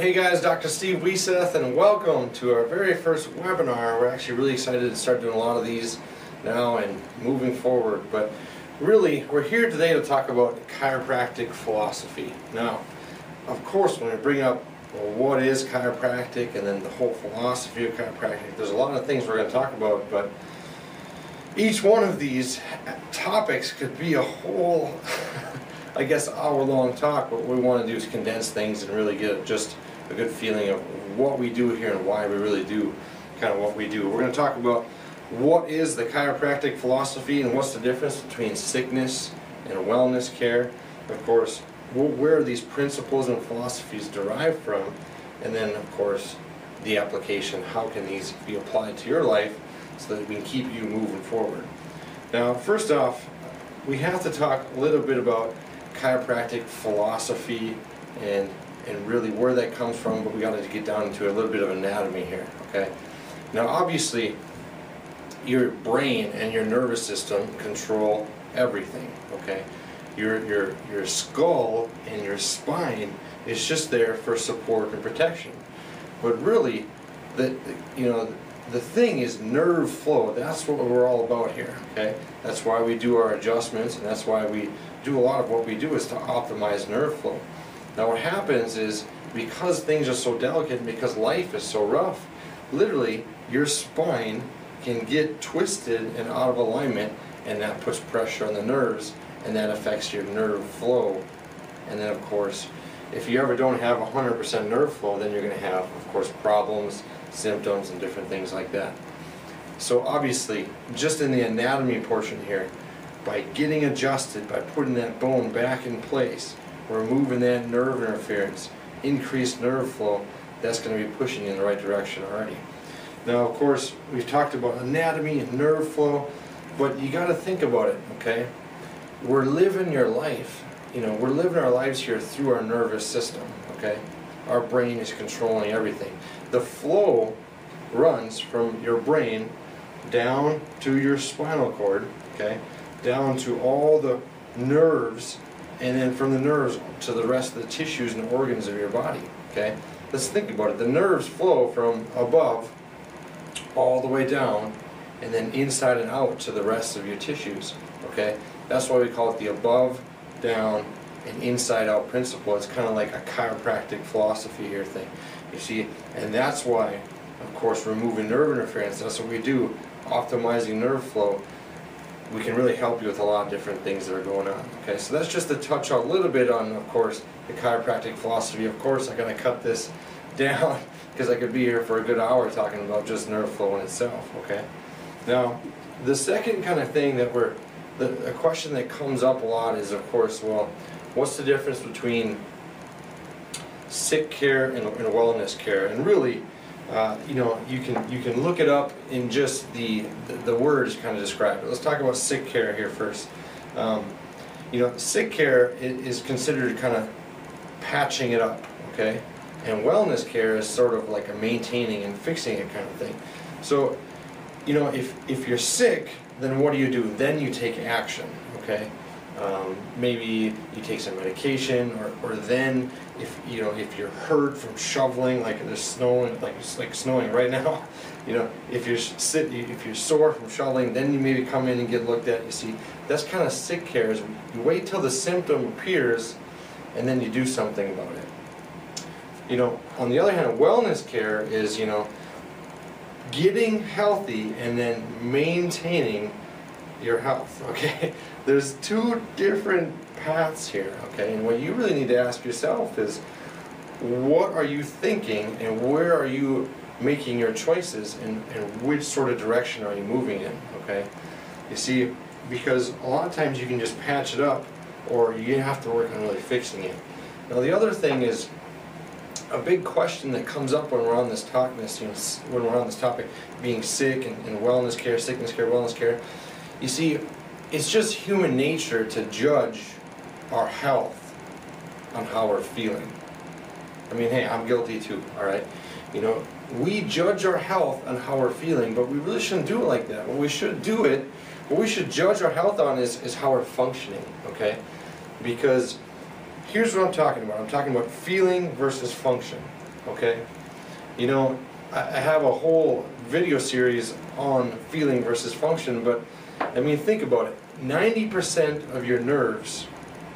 Hey guys, Dr. Steve Wiseth, and welcome to our very first webinar. We're actually really excited to start doing a lot of these now and moving forward. But really, we're here today to talk about chiropractic philosophy. Now, of course, when we bring up what is chiropractic and then the whole philosophy of chiropractic, there's a lot of things we're going to talk about, but each one of these topics could be a whole I guess hour-long talk. What we want to do is condense things and really get just a good feeling of what we do here and why we really do kind of what we do. We're going to talk about what is the chiropractic philosophy and what's the difference between sickness and wellness care. Of course, where are these principles and philosophies derived from, and then of course the application. How can these be applied to your life so that we can keep you moving forward? Now, first off, we have to talk a little bit about chiropractic philosophy and really where that comes from, but we got to get down into a little bit of anatomy here, okay? Now, obviously, your brain and your nervous system control everything, okay? Your skull and your spine is just there for support and protection. But really, the thing is nerve flow. That's what we're all about here, okay? That's why we do our adjustments, and that's why we do a lot of what we do is to optimize nerve flow. Now what happens is, because things are so delicate and because life is so rough, literally your spine can get twisted and out of alignment, and that puts pressure on the nerves, and that affects your nerve flow. And then of course, if you ever don't have 100% nerve flow, then you're going to have, of course, problems, symptoms, and different things like that. So obviously, just in the anatomy portion here, by getting adjusted, by putting that bone back in place, removing that nerve interference, increased nerve flow, that's going to be pushing you in the right direction already. Now, of course, we've talked about anatomy and nerve flow, but you got to think about it, okay? We're living your life. We're living our lives here through our nervous system, okay? Our brain is controlling everything. The flow runs from your brain down to your spinal cord, okay? Down to all the nerves, and then from the nerves to the rest of the tissues and organs of your body, okay? Let's think about it. The nerves flow from above all the way down and then inside and out to the rest of your tissues, okay? That's why we call it the above, down, and inside out principle. It's kind of like a chiropractic philosophy here thing, you see? And that's why, of course, removing nerve interference, that's what we do, optimizing nerve flow. We can really help you with a lot of different things that are going on. Okay, so that's just to touch a little bit on, of course, the chiropractic philosophy. Of course, I'm going to cut this down because I could be here for a good hour talking about just nerve flow in itself. Okay, now the second kind of thing that a question that comes up a lot is, of course, well, what's the difference between sick care and wellness care? And really, you can look it up in just the words kind of describe it. Let's talk about sick care here first. Sick care is considered kind of patching it up, okay? And wellness care is sort of like a maintaining and fixing it kind of thing. So, if you're sick, then what do? Then you take action, okay? Maybe you take some medication, or then if you're hurt from shoveling, like there's snowing, like it's like snowing right now, if you're sore from shoveling, then you maybe come in and get looked at. You see, that's kind of sick care. Is you wait till the symptom appears, and then you do something about it. On the other hand, wellness care is getting healthy and then maintaining your health, okay? There's two different paths here, okay? And what you really need to ask yourself is, what are you thinking and where are you making your choices, and which sort of direction are you moving in, okay? You see, because a lot of times you can just patch it up, or you have to work on really fixing it. Now the other thing is, a big question that comes up when we're on this topic, being sick and wellness care, sickness care, wellness care. You see, it's just human nature to judge our health on how we're feeling. I mean, hey, I'm guilty too, all right? We judge our health on how we're feeling, but we really shouldn't do it like that. What we should judge our health on is how we're functioning, okay? Because here's what I'm talking about. I'm talking about feeling versus function. okay? You know, I have a whole video series on feeling versus function, but I mean, think about it. 90% of your nerves,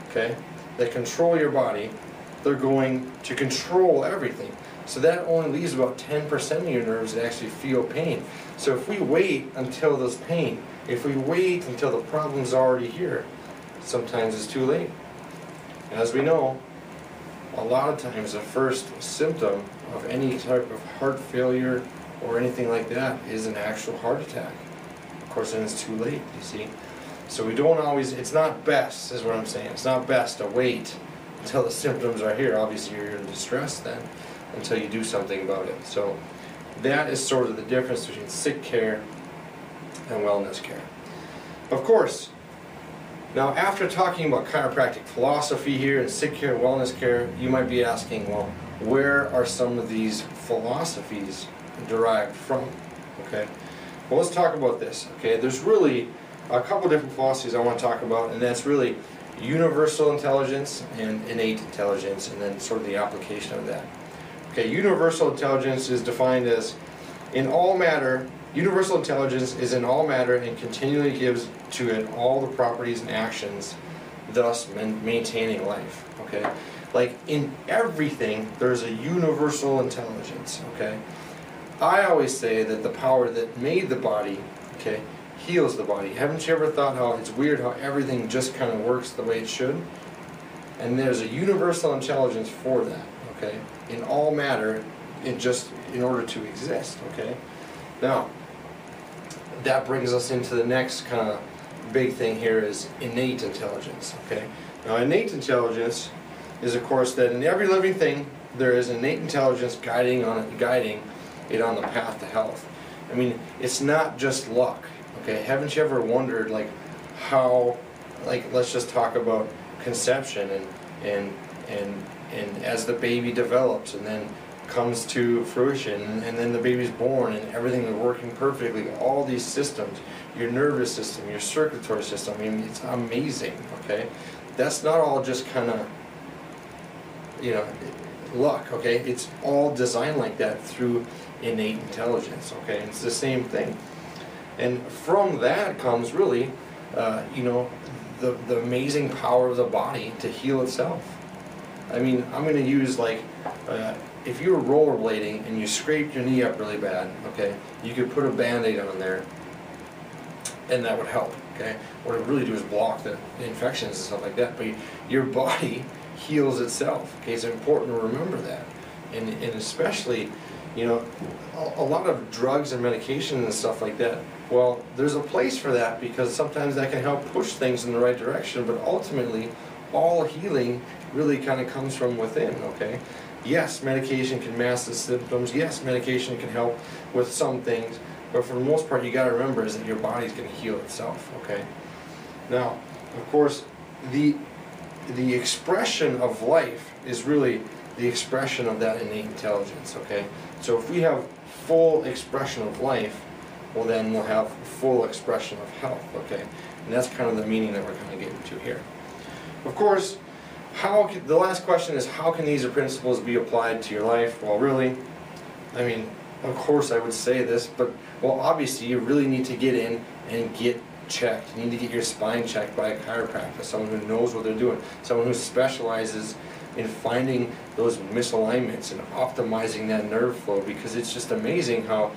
okay, that control your body, they're going to control everything. So that only leaves about 10% of your nerves that actually feel pain. So if we wait until there's pain, if we wait until the problem's already here, sometimes it's too late. As we know, a lot of times the first symptom of any type of heart failure or anything like that is an actual heart attack. Of course, then it's too late, you see. So we don't always, it's not best, is what I'm saying. It's not best to wait until the symptoms are here. Obviously, you're in distress then, until you do something about it. So that is sort of the difference between sick care and wellness care. Of course, now after talking about chiropractic philosophy here and sick care, wellness care, you might be asking, well, where are some of these philosophies derived from? Okay, well, let's talk about this. Okay, there's really a couple different philosophies I want to talk about, and that's really universal intelligence and innate intelligence, and then sort of the application of that. Okay, universal intelligence is defined as in all matter. Universal intelligence is in all matter and continually gives to it all the properties and actions, thus maintaining life. Okay, like in everything, there's a universal intelligence. Okay, I always say that the power that made the body, okay, heals the body. Haven't you ever thought how it's weird how everything just kind of works the way it should? And there's a universal intelligence for that. Okay, in all matter, in order to exist. Okay, now that brings us into the next kind of big thing here is innate intelligence. Okay, now innate intelligence is, of course, that in every living thing there is innate intelligence guiding it on the path to health. I mean, it's not just luck. Okay, haven't you ever wondered like how, like, let's just talk about conception and as the baby develops and then comes to fruition, and then the baby's born and everything is working perfectly, all these systems, your nervous system, your circulatory system, I mean, it's amazing. Okay, that's not all just kind of, you know, luck. Okay, it's all designed like that through innate intelligence. Okay, it's the same thing, and from that comes really you know, the amazing power of the body to heal itself. I mean, I'm going to use like if you were rollerblading and you scraped your knee up really bad, okay, you could put a Band-Aid on there and that would help. Okay, what it really do is block the infections and stuff like that, but your body heals itself. Okay, it's important to remember that, and especially, you know, a lot of drugs and medication and stuff like that, well, there's a place for that because sometimes that can help push things in the right direction, but ultimately all healing really kind of comes from within. Okay, yes, medication can mask the symptoms, yes, medication can help with some things, but for the most part you got to remember is that your body's going to heal itself. Okay, now of course the expression of life is really the expression of that innate intelligence. Okay, so if we have full expression of life, well then we'll have full expression of health. Okay, and that's kind of the meaning that we're kind of getting to here. Of course, the last question is, how can these principles be applied to your life? Well, really, I mean, of course I would say this, but well, obviously you really need to get in and get checked. You need to get your spine checked by a chiropractor, someone who knows what they're doing, someone who specializes in finding those misalignments and optimizing that nerve flow, because it's just amazing how,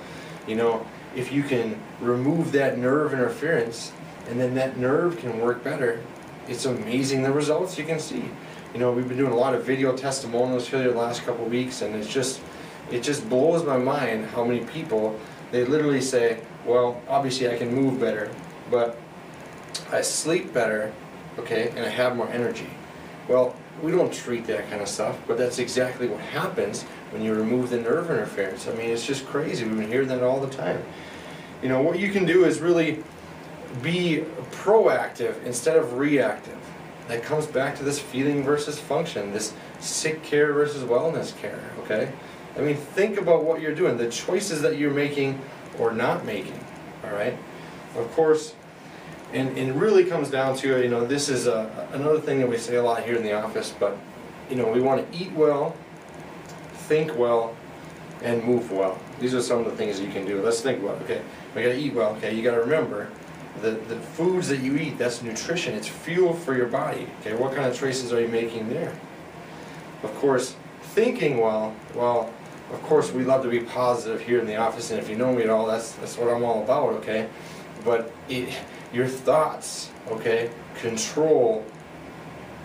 you know, if you can remove that nerve interference and then that nerve can work better, it's amazing the results you can see. You know, we've been doing a lot of video testimonials here the last couple of weeks, and it just blows my mind how many people, they literally say, well, obviously I can move better, but I sleep better, okay, and I have more energy. Well, we don't treat that kind of stuff, but that's exactly what happens when you remove the nerve interference. I mean, it's just crazy. We've been hearing that all the time. You know, what you can do is really be proactive instead of reactive. That comes back to this feeling versus function, this sick care versus wellness care. Okay, I mean, think about what you're doing, the choices that you're making or not making. All right, of course, and it really comes down to, you know, this is another thing that we say a lot here in the office, but you know, we want to eat well, think well, and move well. These are some of the things you can do. Let's think about it. Okay, we gotta eat well. Okay, you gotta remember the foods that you eat, that's nutrition. It's fuel for your body. Okay, what kind of choices are you making there? Of course, thinking well, of course we love to be positive here in the office, and if you know me at all, that's what I'm all about, okay? But your thoughts, okay, control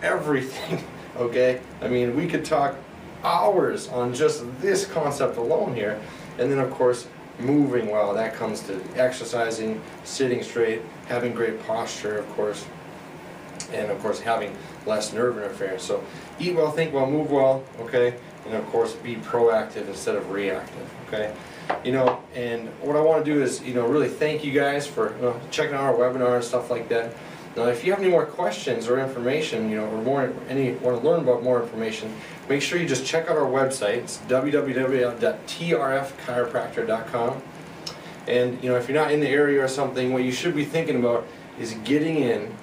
everything, okay? I mean, we could talk hours on just this concept alone here. And then of course, moving well, that comes to exercising, sitting straight, having great posture, of course, and of course having less nerve interference. So eat well, think well, move well, okay? And of course be proactive instead of reactive, okay? You know, and what I want to do is, you know, really thank you guys for checking out our webinar and stuff like that. Now, if you have any more questions or information, you know, or want to learn about more information, make sure you just check out our website. It's www.trfchiropractor.com. And you know, if you're not in the area or something, what you should be thinking about is getting in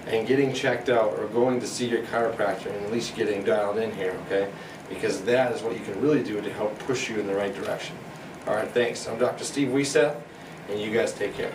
and getting checked out, or going to see your chiropractor, and at least getting dialed in here, okay? Because that is what you can really do to help push you in the right direction. All right, thanks. I'm Dr. Steve Wiseth, and you guys take care.